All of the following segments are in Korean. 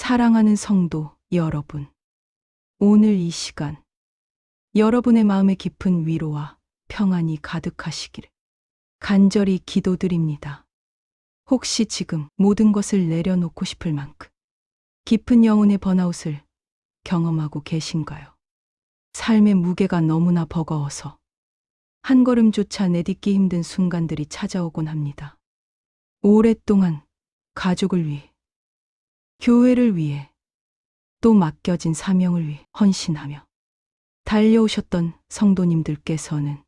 사랑하는 성도 여러분, 오늘 이 시간 여러분의 마음에 깊은 위로와 평안이 가득하시기를 간절히 기도드립니다. 혹시 지금 모든 것을 내려놓고 싶을 만큼 깊은 영혼의 번아웃을 경험하고 계신가요? 삶의 무게가 너무나 버거워서 한 걸음조차 내딛기 힘든 순간들이 찾아오곤 합니다. 오랫동안 가족을 위해, 교회를 위해, 또 맡겨진 사명을 위해 헌신하며 달려오셨던 성도님들께서는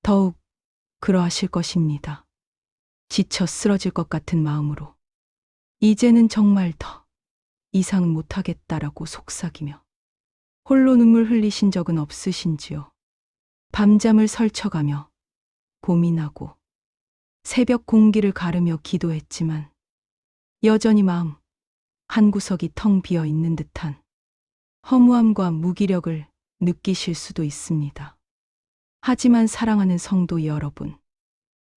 더욱 그러하실 것입니다. 지쳐 쓰러질 것 같은 마음으로 이제는 정말 더 이상은 못하겠다라고 속삭이며 홀로 눈물 흘리신 적은 없으신지요? 밤잠을 설쳐가며 고민하고 새벽 공기를 가르며 기도했지만 여전히 마음 한구석이 텅 비어 있는 듯한 허무함과 무기력을 느끼실 수도 있습니다. 하지만 사랑하는 성도 여러분,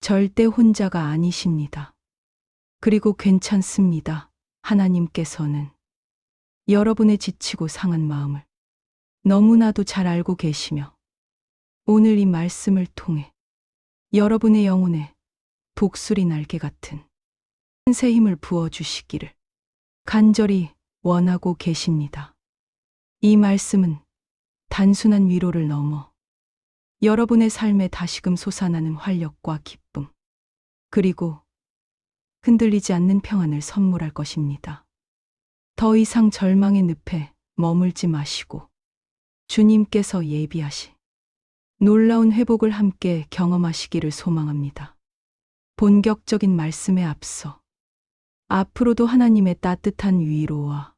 절대 혼자가 아니십니다. 그리고 괜찮습니다. 하나님께서는 여러분의 지치고 상한 마음을 너무나도 잘 알고 계시며 오늘 이 말씀을 통해 여러분의 영혼에 독수리 날개 같은 새 힘을 부어주시기를 간절히 원하고 계십니다. 이 말씀은 단순한 위로를 넘어 여러분의 삶에 다시금 솟아나는 활력과 기쁨, 그리고 흔들리지 않는 평안을 선물할 것입니다. 더 이상 절망의 늪에 머물지 마시고 주님께서 예비하신 놀라운 회복을 함께 경험하시기를 소망합니다. 본격적인 말씀에 앞서 앞으로도 하나님의 따뜻한 위로와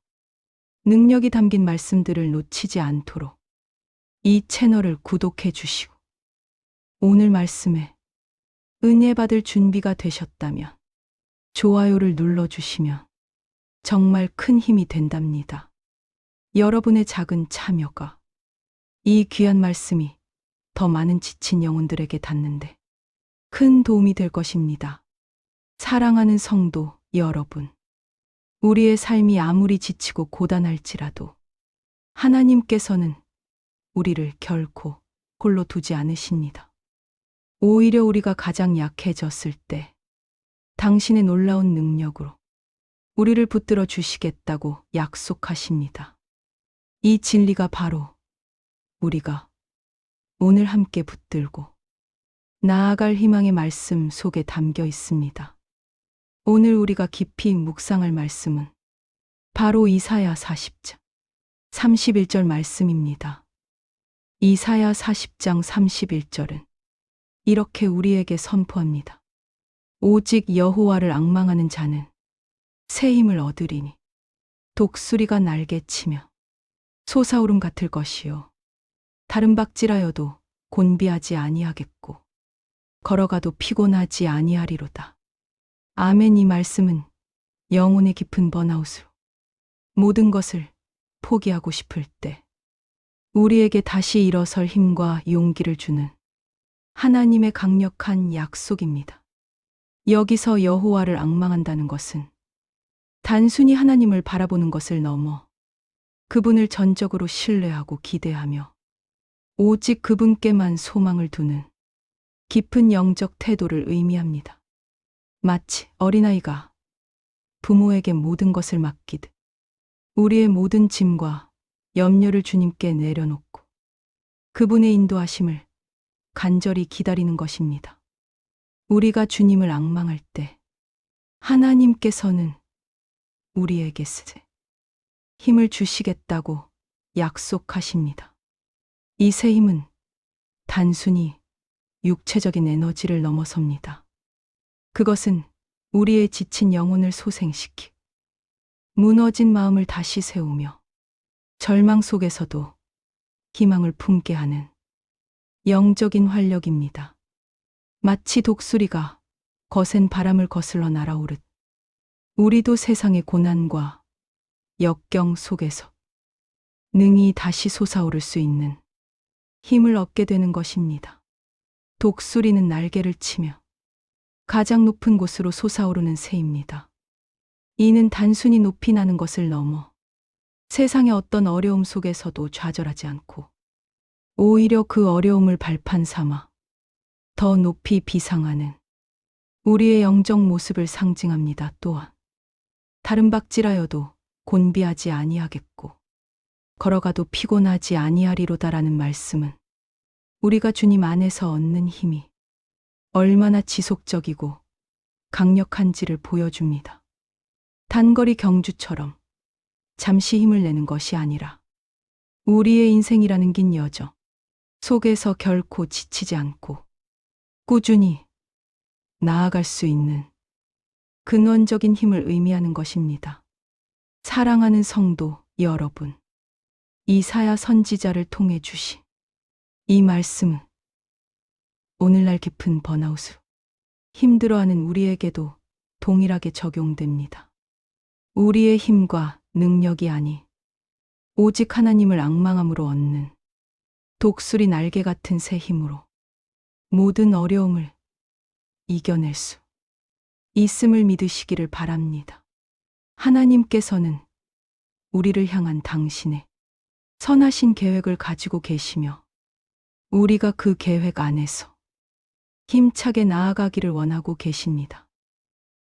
능력이 담긴 말씀들을 놓치지 않도록 이 채널을 구독해 주시고 오늘 말씀에 은혜 받을 준비가 되셨다면 좋아요를 눌러주시면 정말 큰 힘이 된답니다. 여러분의 작은 참여가 이 귀한 말씀이 더 많은 지친 영혼들에게 닿는데 큰 도움이 될 것입니다. 사랑하는 성도 여러분, 우리의 삶이 아무리 지치고 고단할지라도 하나님께서는 우리를 결코 홀로 두지 않으십니다. 오히려 우리가 가장 약해졌을 때 당신의 놀라운 능력으로 우리를 붙들어 주시겠다고 약속하십니다. 이 진리가 바로 우리가 오늘 함께 붙들고 나아갈 희망의 말씀 속에 담겨 있습니다. 오늘 우리가 깊이 묵상할 말씀은 바로 이사야 40장 31절 말씀입니다. 이사야 40장 31절은 이렇게 우리에게 선포합니다. 오직 여호와를 앙망하는 자는 새 힘을 얻으리니 독수리가 날개치며 솟아오름 같을 것이요 다른 박질하여도 곤비하지 아니하겠고 걸어가도 피곤하지 아니하리로다. 아멘. 이 말씀은 영혼의 깊은 번아웃으로 모든 것을 포기하고 싶을 때 우리에게 다시 일어설 힘과 용기를 주는 하나님의 강력한 약속입니다. 여기서 여호와를 앙망한다는 것은 단순히 하나님을 바라보는 것을 넘어 그분을 전적으로 신뢰하고 기대하며 오직 그분께만 소망을 두는 깊은 영적 태도를 의미합니다. 마치 어린아이가 부모에게 모든 것을 맡기듯 우리의 모든 짐과 염려를 주님께 내려놓고 그분의 인도하심을 간절히 기다리는 것입니다. 우리가 주님을 앙망할 때 하나님께서는 우리에게 새 힘을 주시겠다고 약속하십니다. 이 새 힘은 단순히 육체적인 에너지를 넘어섭니다. 그것은 우리의 지친 영혼을 소생시키 무너진 마음을 다시 세우며 절망 속에서도 희망을 품게 하는 영적인 활력입니다. 마치 독수리가 거센 바람을 거슬러 날아오르듯 우리도 세상의 고난과 역경 속에서 능히 다시 솟아오를 수 있는 힘을 얻게 되는 것입니다. 독수리는 날개를 치며 가장 높은 곳으로 솟아오르는 새입니다. 이는 단순히 높이 나는 것을 넘어 세상의 어떤 어려움 속에서도 좌절하지 않고 오히려 그 어려움을 발판 삼아 더 높이 비상하는 우리의 영적 모습을 상징합니다. 또한 다른 박질하여도 곤비하지 아니하겠고 걸어가도 피곤하지 아니하리로다라는 말씀은 우리가 주님 안에서 얻는 힘이 얼마나 지속적이고 강력한지를 보여줍니다. 단거리 경주처럼 잠시 힘을 내는 것이 아니라 우리의 인생이라는 긴 여정 속에서 결코 지치지 않고 꾸준히 나아갈 수 있는 근원적인 힘을 의미하는 것입니다. 사랑하는 성도 여러분, 이사야 선지자를 통해 주신 이 말씀은 오늘날 깊은 번아웃으로 힘들어하는 우리에게도 동일하게 적용됩니다. 우리의 힘과 능력이 아니 오직 하나님을 앙망함으로 얻는 독수리 날개 같은 새 힘으로 모든 어려움을 이겨낼 수 있음을 믿으시기를 바랍니다. 하나님께서는 우리를 향한 당신의 선하신 계획을 가지고 계시며 우리가 그 계획 안에서 힘차게 나아가기를 원하고 계십니다.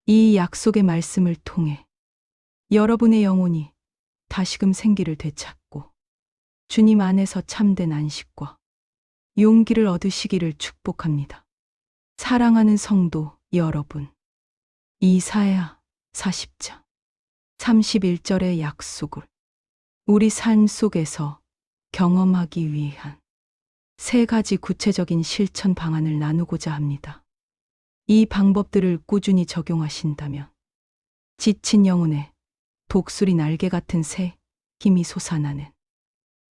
이 약속의 말씀을 통해 여러분의 영혼이 다시금 생기를 되찾고 주님 안에서 참된 안식과 용기를 얻으시기를 축복합니다. 사랑하는 성도 여러분, 이사야 40장 31절의 약속을 우리 삶 속에서 경험하기 위한 세 가지 구체적인 실천 방안을 나누고자 합니다. 이 방법들을 꾸준히 적용하신다면 지친 영혼에 독수리 날개 같은 새 힘이 솟아나는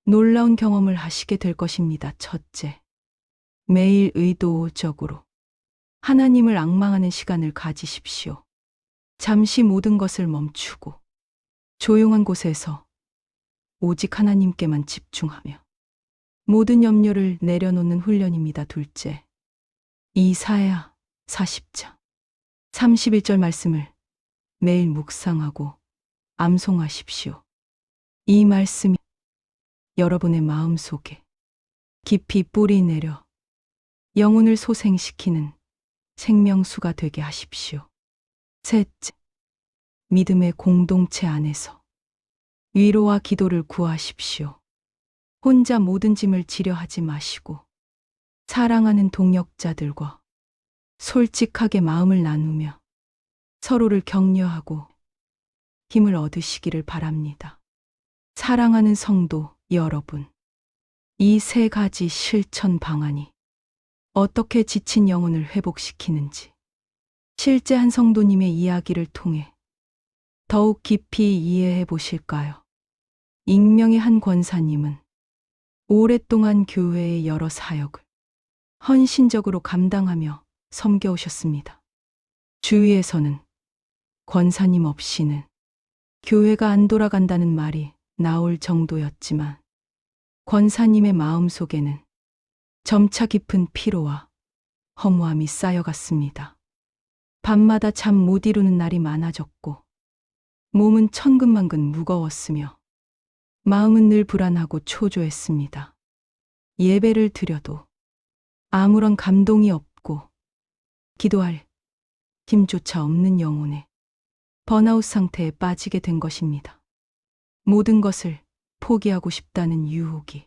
놀라운 경험을 하시게 될 것입니다. 첫째, 매일 의도적으로 하나님을 앙망하는 시간을 가지십시오. 잠시 모든 것을 멈추고 조용한 곳에서 오직 하나님께만 집중하며 모든 염려를 내려놓는 훈련입니다. 둘째, 이사야 40장 31절 말씀을 매일 묵상하고 암송하십시오. 이 말씀이 여러분의 마음 속에 깊이 뿌리 내려 영혼을 소생시키는 생명수가 되게 하십시오. 셋째, 믿음의 공동체 안에서 위로와 기도를 구하십시오. 혼자 모든 짐을 지려 하지 마시고 사랑하는 동역자들과 솔직하게 마음을 나누며 서로를 격려하고 힘을 얻으시기를 바랍니다. 사랑하는 성도 여러분, 이 세 가지 실천 방안이 어떻게 지친 영혼을 회복시키는지 실제 한 성도님의 이야기를 통해 더욱 깊이 이해해 보실까요? 익명의 한 권사님은 오랫동안 교회의 여러 사역을 헌신적으로 감당하며 섬겨오셨습니다. 주위에서는 권사님 없이는 교회가 안 돌아간다는 말이 나올 정도였지만 권사님의 마음속에는 점차 깊은 피로와 허무함이 쌓여갔습니다. 밤마다 잠 못 이루는 날이 많아졌고 몸은 천근만근 무거웠으며 마음은 늘 불안하고 초조했습니다. 예배를 드려도 아무런 감동이 없고 기도할 힘조차 없는 영혼에 번아웃 상태에 빠지게 된 것입니다. 모든 것을 포기하고 싶다는 유혹이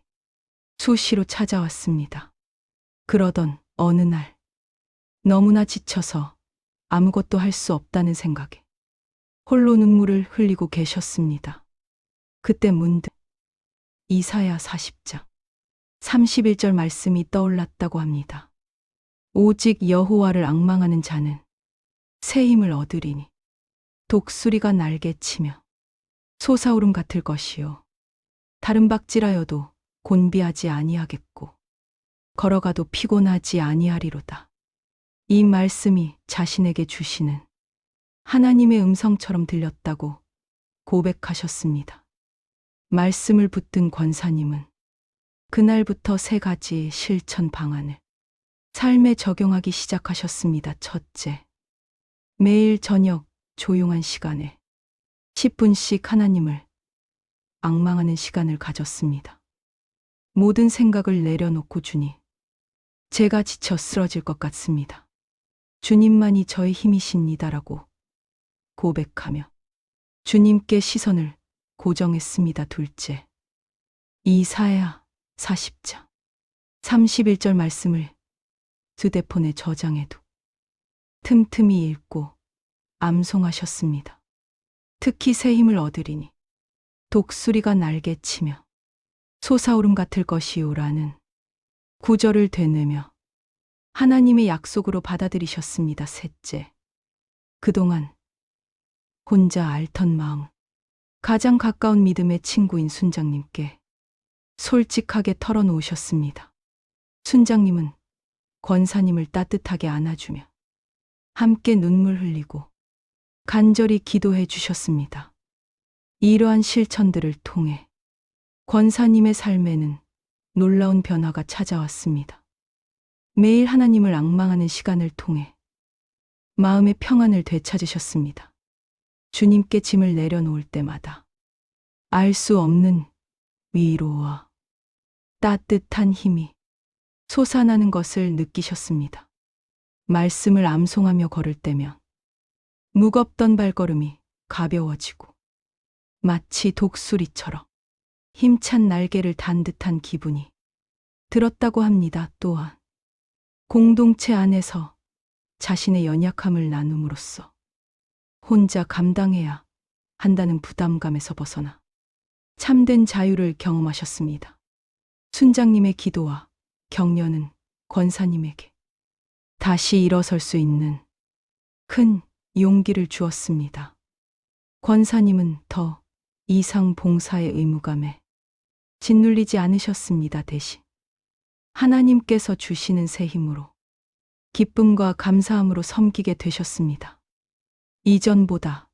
수시로 찾아왔습니다. 그러던 어느 날 너무나 지쳐서 아무것도 할 수 없다는 생각에 홀로 눈물을 흘리고 계셨습니다. 그때 문득 이사야 40장 31절 말씀이 떠올랐다고 합니다. 오직 여호와를 앙망하는 자는 새 힘을 얻으리니 독수리가 날개치며 솟아오름 같을 것이요 다른 박질하여도 곤비하지 아니하겠고 걸어가도 피곤하지 아니하리로다. 이 말씀이 자신에게 주시는 하나님의 음성처럼 들렸다고 고백하셨습니다. 말씀을 붙든 권사님은 그날부터 세 가지 실천 방안을 삶에 적용하기 시작하셨습니다. 첫째, 매일 저녁 조용한 시간에 10분씩 하나님을 앙망하는 시간을 가졌습니다. 모든 생각을 내려놓고 주님, 제가 지쳐 쓰러질 것 같습니다. 주님만이 저의 힘이십니다라고 고백하며 주님께 시선을 고정했습니다. 둘째, 이사야 40장 31절 말씀을 휴대폰에 저장해도 틈틈이 읽고 암송하셨습니다. 특히 새 힘을 얻으리니 독수리가 날개치며 솟아오름 같을 것이요라는 구절을 되뇌며 하나님의 약속으로 받아들이셨습니다. 셋째, 그동안 혼자 앓던 마음, 가장 가까운 믿음의 친구인 순장님께 솔직하게 털어놓으셨습니다. 순장님은 권사님을 따뜻하게 안아주며 함께 눈물 흘리고 간절히 기도해 주셨습니다. 이러한 실천들을 통해 권사님의 삶에는 놀라운 변화가 찾아왔습니다. 매일 하나님을 앙망하는 시간을 통해 마음의 평안을 되찾으셨습니다. 주님께 짐을 내려놓을 때마다 알 수 없는 위로와 따뜻한 힘이 솟아나는 것을 느끼셨습니다. 말씀을 암송하며 걸을 때면 무겁던 발걸음이 가벼워지고 마치 독수리처럼 힘찬 날개를 단 듯한 기분이 들었다고 합니다. 또한 공동체 안에서 자신의 연약함을 나눔으로써 혼자 감당해야 한다는 부담감에서 벗어나 참된 자유를 경험하셨습니다. 순장님의 기도와 격려는 권사님에게 다시 일어설 수 있는 큰 용기를 주었습니다. 권사님은 더 이상 봉사의 의무감에 짓눌리지 않으셨습니다. 대신 하나님께서 주시는 새 힘으로 기쁨과 감사함으로 섬기게 되셨습니다. 이전보다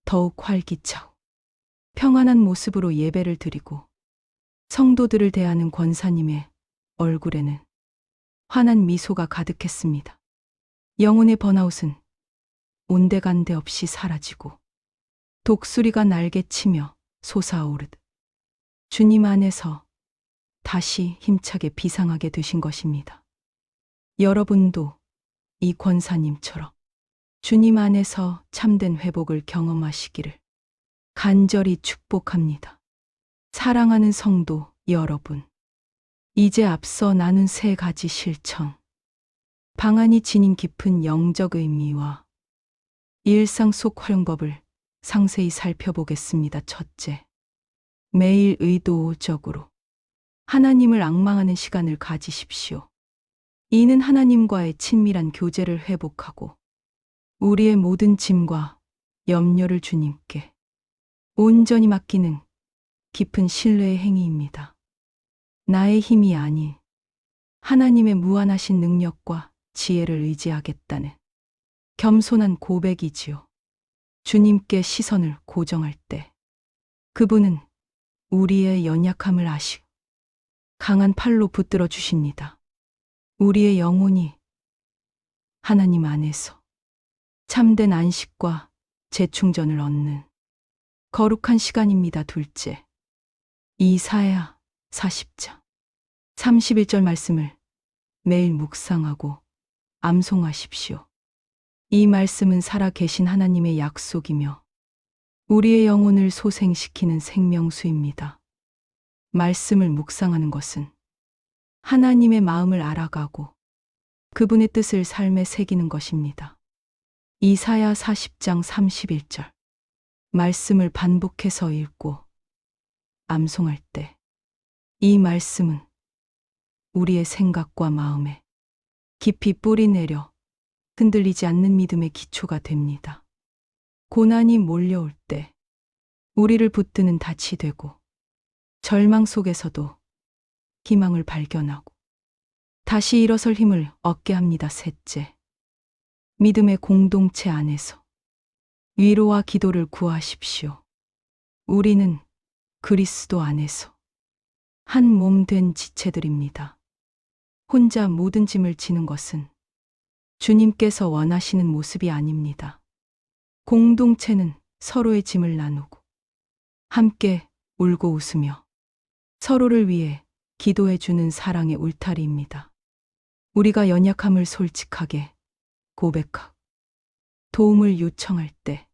더욱 활기차고 평안한 모습으로 예배를 드리고 성도들을 대하는 권사님의 얼굴에는 환한 미소가 가득했습니다. 영혼의 번아웃은 온데간데 없이 사라지고 독수리가 날개치며 솟아오르듯 주님 안에서 다시 힘차게 비상하게 되신 것입니다. 여러분도 이 권사님처럼 주님 안에서 참된 회복을 경험하시기를 간절히 축복합니다. 사랑하는 성도 여러분, 이제 앞서 나눈 세 가지 실천, 방안이 지닌 깊은 영적 의미와 일상 속 활용법을 상세히 살펴보겠습니다. 첫째, 매일 의도적으로 하나님을 앙망하는 시간을 가지십시오. 이는 하나님과의 친밀한 교제를 회복하고 우리의 모든 짐과 염려를 주님께 온전히 맡기는 깊은 신뢰의 행위입니다. 나의 힘이 아닌 하나님의 무한하신 능력과 지혜를 의지하겠다는 겸손한 고백이지요. 주님께 시선을 고정할 때 그분은 우리의 연약함을 아시고 강한 팔로 붙들어 주십니다. 우리의 영혼이 하나님 안에서 참된 안식과 재충전을 얻는 거룩한 시간입니다. 둘째, 이사야 40장 31절 말씀을 매일 묵상하고 암송하십시오. 이 말씀은 살아 계신 하나님의 약속이며 우리의 영혼을 소생시키는 생명수입니다. 말씀을 묵상하는 것은 하나님의 마음을 알아가고 그분의 뜻을 삶에 새기는 것입니다. 이사야 40장 31절 말씀을 반복해서 읽고 암송할 때 이 말씀은 우리의 생각과 마음에 깊이 뿌리 내려 흔들리지 않는 믿음의 기초가 됩니다. 고난이 몰려올 때 우리를 붙드는 닻이 되고 절망 속에서도 희망을 발견하고 다시 일어설 힘을 얻게 합니다. 셋째, 믿음의 공동체 안에서 위로와 기도를 구하십시오. 우리는 그리스도 안에서 한 몸 된 지체들입니다. 혼자 모든 짐을 지는 것은 주님께서 원하시는 모습이 아닙니다. 공동체는 서로의 짐을 나누고 함께 울고 웃으며 서로를 위해 기도해주는 사랑의 울타리입니다. 우리가 연약함을 솔직하게 고백하고 도움을 요청할 때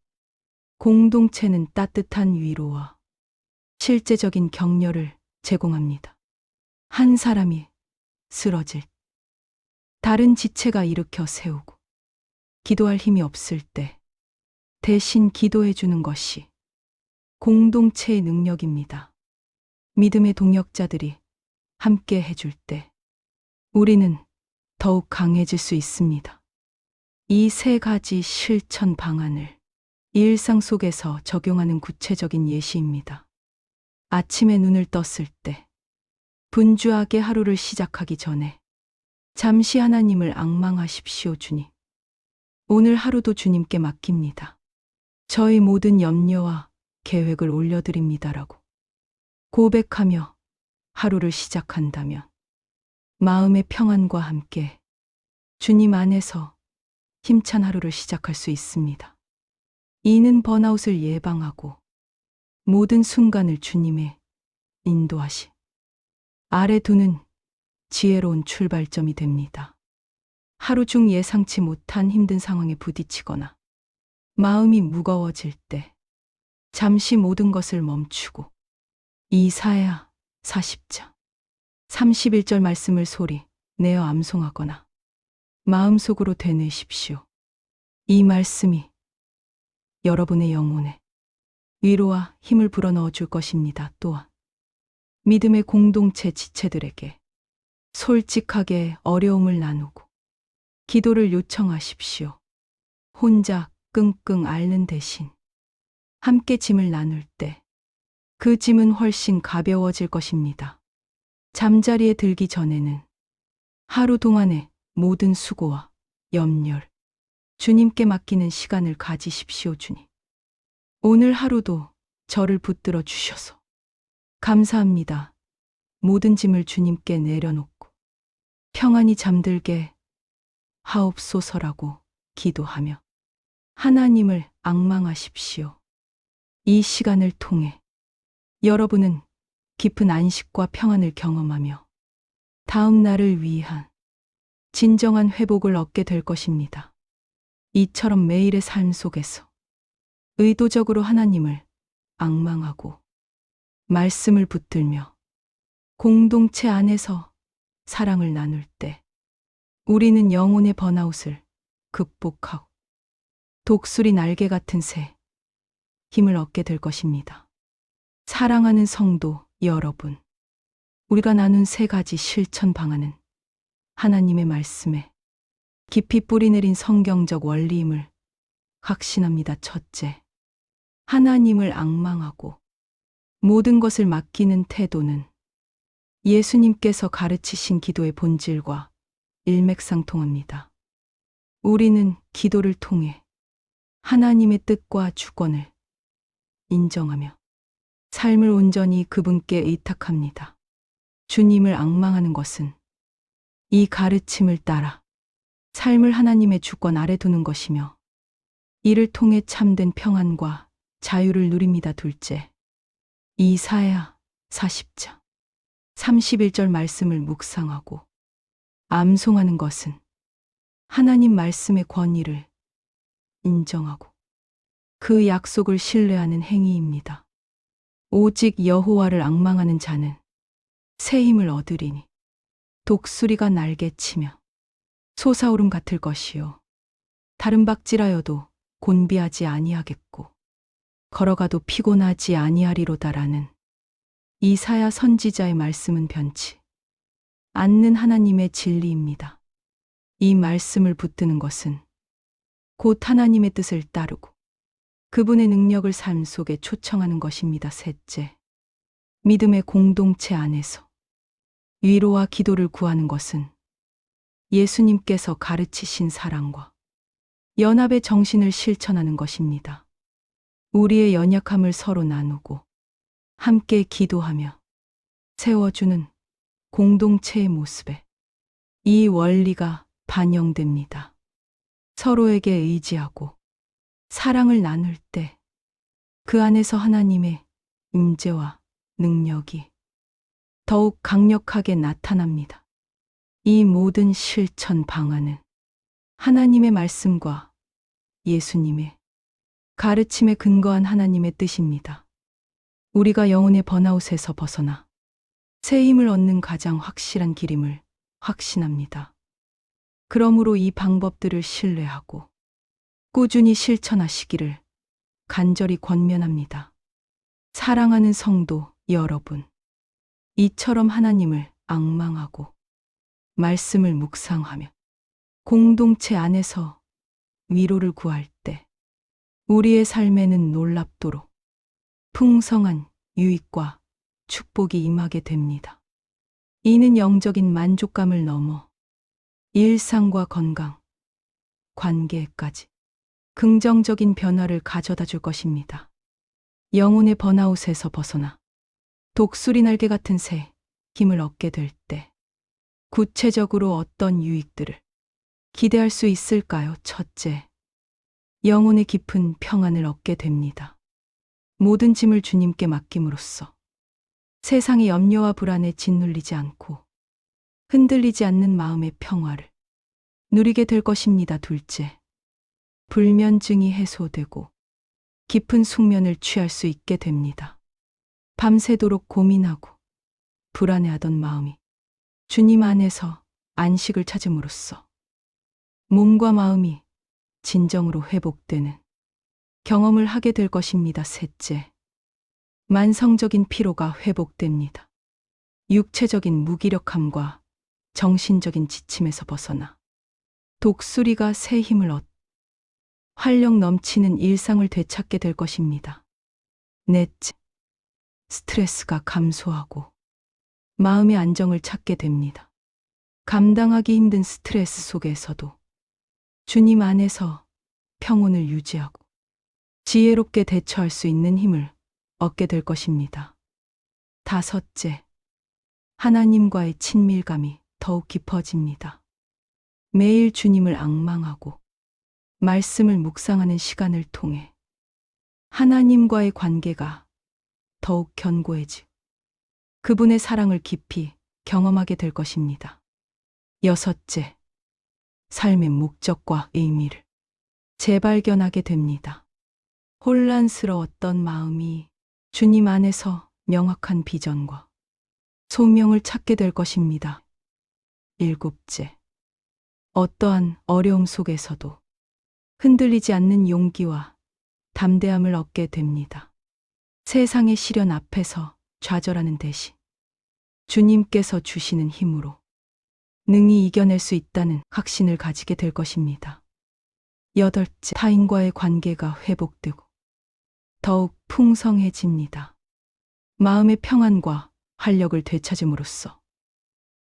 공동체는 따뜻한 위로와 실제적인 격려를 제공합니다. 한 사람이 쓰러질 때 다른 지체가 일으켜 세우고 기도할 힘이 없을 때 대신 기도해 주는 것이 공동체의 능력입니다. 믿음의 동역자들이 함께 해줄 때 우리는 더욱 강해질 수 있습니다. 이 세 가지 실천 방안을 일상 속에서 적용하는 구체적인 예시입니다. 아침에 눈을 떴을 때 분주하게 하루를 시작하기 전에 잠시 하나님을 앙망하십시오, 주님. 오늘 하루도 주님께 맡깁니다. 저희 모든 염려와 계획을 올려드립니다라고 고백하며 하루를 시작한다면 마음의 평안과 함께 주님 안에서 힘찬 하루를 시작할 수 있습니다. 이는 번아웃을 예방하고 모든 순간을 주님의 인도하시 아래 두는 지혜로운 출발점이 됩니다. 하루 중 예상치 못한 힘든 상황에 부딪히거나 마음이 무거워질 때 잠시 모든 것을 멈추고 이사야 40장 31절 말씀을 소리 내어 암송하거나 마음속으로 되뇌십시오. 이 말씀이 여러분의 영혼에 위로와 힘을 불어넣어 줄 것입니다. 또한 믿음의 공동체 지체들에게 솔직하게 어려움을 나누고 기도를 요청하십시오. 혼자 끙끙 앓는 대신 함께 짐을 나눌 때 그 짐은 훨씬 가벼워질 것입니다. 잠자리에 들기 전에는 하루 동안의 모든 수고와 염려를 주님께 맡기는 시간을 가지십시오, 주님. 오늘 하루도 저를 붙들어 주셔서 감사합니다. 모든 짐을 주님께 내려놓고 평안히 잠들게 하옵소서라고 기도하며 하나님을 앙망하십시오. 이 시간을 통해 여러분은 깊은 안식과 평안을 경험하며 다음 날을 위한 진정한 회복을 얻게 될 것입니다. 이처럼 매일의 삶 속에서 의도적으로 하나님을 앙망하고 말씀을 붙들며 공동체 안에서 사랑을 나눌 때 우리는 영혼의 번아웃을 극복하고 독수리 날개 같은 새 힘을 얻게 될 것입니다. 사랑하는 성도 여러분, 우리가 나눈 세 가지 실천 방안은 하나님의 말씀에 깊이 뿌리내린 성경적 원리임을 확신합니다. 첫째, 하나님을 앙망하고 모든 것을 맡기는 태도는 예수님께서 가르치신 기도의 본질과 일맥상통합니다. 우리는 기도를 통해 하나님의 뜻과 주권을 인정하며 삶을 온전히 그분께 의탁합니다. 주님을 앙망하는 것은 이 가르침을 따라 삶을 하나님의 주권 아래 두는 것이며 이를 통해 참된 평안과 자유를 누립니다. 둘째, 이사야 40장 31절 말씀을 묵상하고 암송하는 것은 하나님 말씀의 권위를 인정하고 그 약속을 신뢰하는 행위입니다. 오직 여호와를 앙망하는 자는 새 힘을 얻으리니 독수리가 날개치며 솟아오름 같을 것이요 다른 박질하여도 곤비하지 아니하겠고 걸어가도 피곤하지 아니하리로다라는 이사야 선지자의 말씀은 변치 않는 하나님의 진리입니다. 이 말씀을 붙드는 것은 곧 하나님의 뜻을 따르고 그분의 능력을 삶 속에 초청하는 것입니다. 셋째, 믿음의 공동체 안에서 위로와 기도를 구하는 것은 예수님께서 가르치신 사랑과 연합의 정신을 실천하는 것입니다. 우리의 연약함을 서로 나누고 함께 기도하며 세워주는 공동체의 모습에 이 원리가 반영됩니다. 서로에게 의지하고 사랑을 나눌 때 그 안에서 하나님의 임재와 능력이 더욱 강력하게 나타납니다. 이 모든 실천 방안은 하나님의 말씀과 예수님의 가르침에 근거한 하나님의 뜻입니다. 우리가 영혼의 번아웃에서 벗어나 새 힘을 얻는 가장 확실한 길임을 확신합니다. 그러므로 이 방법들을 신뢰하고 꾸준히 실천하시기를 간절히 권면합니다. 사랑하는 성도 여러분, 이처럼 하나님을 앙망하고 말씀을 묵상하며 공동체 안에서 위로를 구할 때 우리의 삶에는 놀랍도록 풍성한 유익과 축복이 임하게 됩니다. 이는 영적인 만족감을 넘어 일상과 건강, 관계까지 긍정적인 변화를 가져다 줄 것입니다. 영혼의 번아웃에서 벗어나 독수리 날개 같은 새 힘을 얻게 될 때 구체적으로 어떤 유익들을 기대할 수 있을까요? 첫째, 영혼의 깊은 평안을 얻게 됩니다. 모든 짐을 주님께 맡김으로써 세상의 염려와 불안에 짓눌리지 않고 흔들리지 않는 마음의 평화를 누리게 될 것입니다. 둘째, 불면증이 해소되고 깊은 숙면을 취할 수 있게 됩니다. 밤새도록 고민하고 불안해하던 마음이 주님 안에서 안식을 찾음으로써 몸과 마음이 진정으로 회복되는 경험을 하게 될 것입니다. 셋째, 만성적인 피로가 회복됩니다. 육체적인 무기력함과 정신적인 지침에서 벗어나 독수리가 새 힘을 얻 활력 넘치는 일상을 되찾게 될 것입니다. 넷째, 스트레스가 감소하고 마음의 안정을 찾게 됩니다. 감당하기 힘든 스트레스 속에서도 주님 안에서 평온을 유지하고 지혜롭게 대처할 수 있는 힘을 얻게 될 것입니다. 다섯째, 하나님과의 친밀감이 더욱 깊어집니다. 매일 주님을 앙망하고 말씀을 묵상하는 시간을 통해 하나님과의 관계가 더욱 견고해지고 그분의 사랑을 깊이 경험하게 될 것입니다. 여섯째, 삶의 목적과 의미를 재발견하게 됩니다. 혼란스러웠던 마음이 주님 안에서 명확한 비전과 소명을 찾게 될 것입니다. 일곱째, 어떠한 어려움 속에서도 흔들리지 않는 용기와 담대함을 얻게 됩니다. 세상의 시련 앞에서 좌절하는 대신 주님께서 주시는 힘으로 능히 이겨낼 수 있다는 확신을 가지게 될 것입니다. 여덟째, 타인과의 관계가 회복되고 더욱 풍성해집니다. 마음의 평안과 활력을 되찾음으로써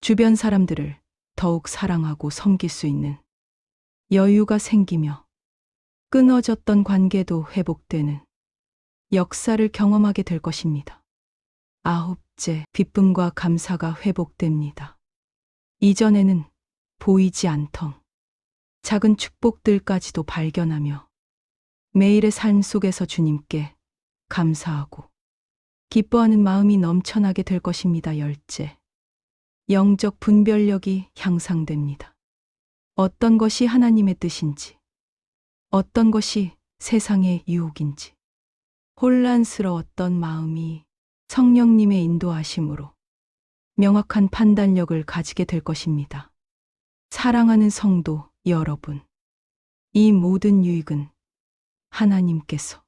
주변 사람들을 더욱 사랑하고 섬길 수 있는 여유가 생기며 끊어졌던 관계도 회복되는 역사를 경험하게 될 것입니다. 아홉째, 기쁨과 감사가 회복됩니다. 이전에는 보이지 않던 작은 축복들까지도 발견하며 매일의 삶 속에서 주님께 감사하고 기뻐하는 마음이 넘쳐나게 될 것입니다. 열째, 영적 분별력이 향상됩니다. 어떤 것이 하나님의 뜻인지, 어떤 것이 세상의 유혹인지, 혼란스러웠던 마음이 성령님의 인도하심으로 명확한 판단력을 가지게 될 것입니다. 사랑하는 성도 여러분, 이 모든 유익은 하나님께서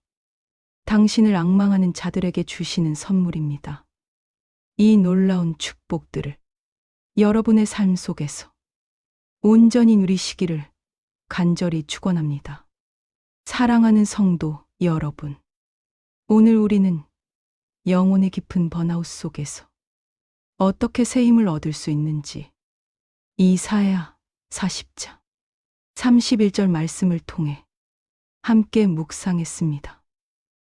당신을 앙망하는 자들에게 주시는 선물입니다. 이 놀라운 축복들을 여러분의 삶 속에서 온전히 누리시기를 간절히 축원합니다. 사랑하는 성도 여러분, 오늘 우리는 영혼의 깊은 번아웃 속에서 어떻게 새 힘을 얻을 수 있는지 이사야 40장 31절 말씀을 통해 함께 묵상했습니다.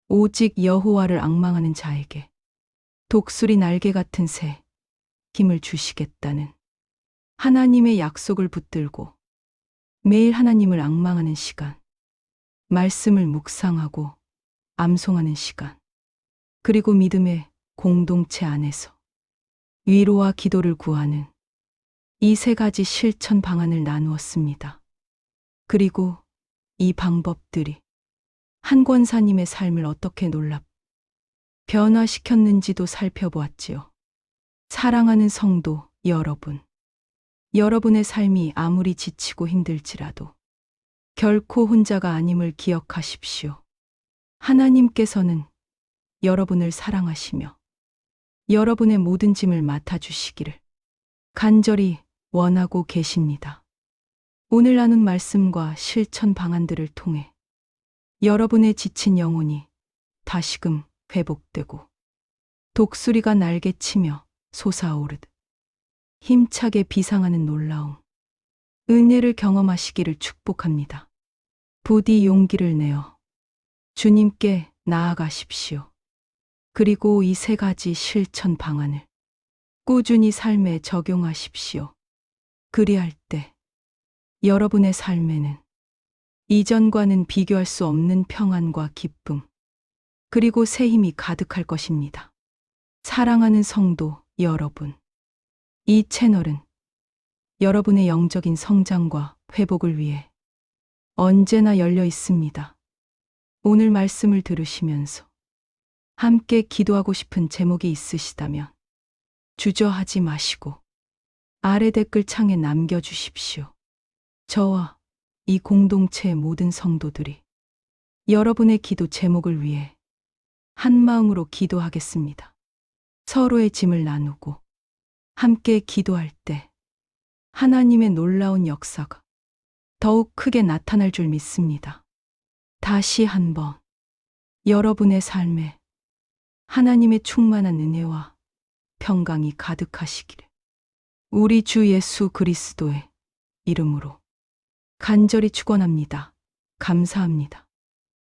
오직 여호와를 앙망하는 자에게 독수리 날개 같은 새 힘을 주시겠다는 하나님의 약속을 붙들고 매일 하나님을 앙망하는 시간, 말씀을 묵상하고 암송하는 시간, 그리고 믿음의 공동체 안에서 위로와 기도를 구하는 이 세 가지 실천 방안을 나누었습니다. 그리고 이 방법들이 한 권사님의 삶을 어떻게 변화시켰는지도 살펴보았지요. 사랑하는 성도 여러분, 여러분의 삶이 아무리 지치고 힘들지라도 결코 혼자가 아님을 기억하십시오. 하나님께서는 여러분을 사랑하시며 여러분의 모든 짐을 맡아주시기를 간절히 원하고 계십니다. 오늘 나눈 말씀과 실천 방안들을 통해 여러분의 지친 영혼이 다시금 회복되고 독수리가 날개치며 솟아오르듯 힘차게 비상하는 놀라움, 은혜를 경험하시기를 축복합니다. 부디 용기를 내어 주님께 나아가십시오. 그리고 이 세 가지 실천 방안을 꾸준히 삶에 적용하십시오. 그리할 때 여러분의 삶에는 이전과는 비교할 수 없는 평안과 기쁨, 그리고 새 힘이 가득할 것입니다. 사랑하는 성도 여러분, 이 채널은 여러분의 영적인 성장과 회복을 위해 언제나 열려 있습니다. 오늘 말씀을 들으시면서 함께 기도하고 싶은 제목이 있으시다면 주저하지 마시고 아래 댓글창에 남겨주십시오. 저와 이 공동체의 모든 성도들이 여러분의 기도 제목을 위해 한 마음으로 기도하겠습니다. 서로의 짐을 나누고 함께 기도할 때 하나님의 놀라운 역사가 더욱 크게 나타날 줄 믿습니다. 다시 한번 여러분의 삶에 하나님의 충만한 은혜와 평강이 가득하시기를 우리 주 예수 그리스도의 이름으로 간절히 축원합니다. 감사합니다.